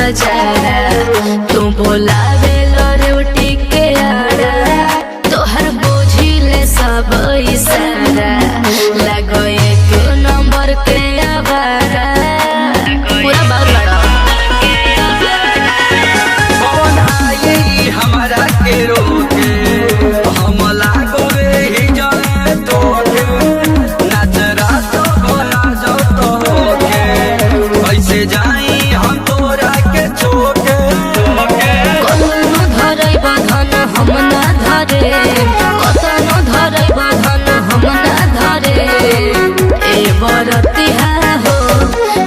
हजारा तू बोलावे रोटी के आड़ा तोहर बोझिले सब इशारा लगो एक नंबर के आवारा पूरा बात लड़ा कौन आई हमारा के रोके हम लागोवे ही जाने तोके नाच रात भला जो तोके कैसे जाई हम तोरा के छोके कतनो धरै बधन हम ना धरे कतनो धरै बधन हम ना धरे ए बरतिहा हो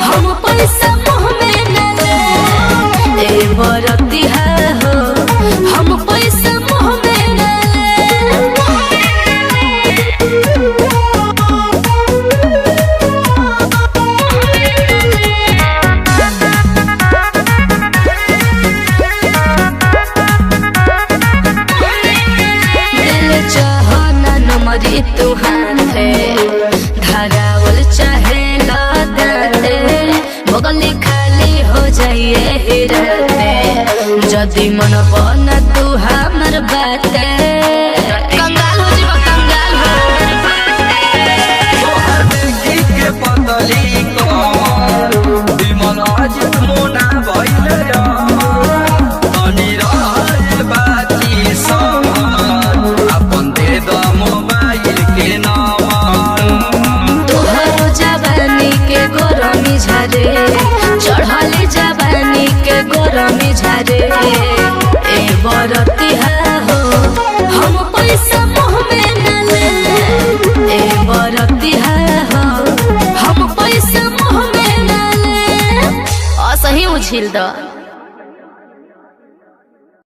हम पैसा मुँह में न ले ए बरतिहा हो हम पैसा मुँह में न मरी तू हाथे धरावल चाहे लादते बगली खाली हो जाइए हिरते जदि मन बना तू हमर बाते कंगाल हो जीवा कंगाल हो तोहर देखी के पतली कमर विमल आज मोना भइले तनी रहल बाती समर अपन दे द मोबाइल के नंबर तोहरो जवानी के गरमी झारे चढ़ले जवानी के गरमी झारे ए बरतिहा हो हम पैसा मुँह में न ले ए बरतिहा हो हम पैसा मुँह में न ले असही उछिल द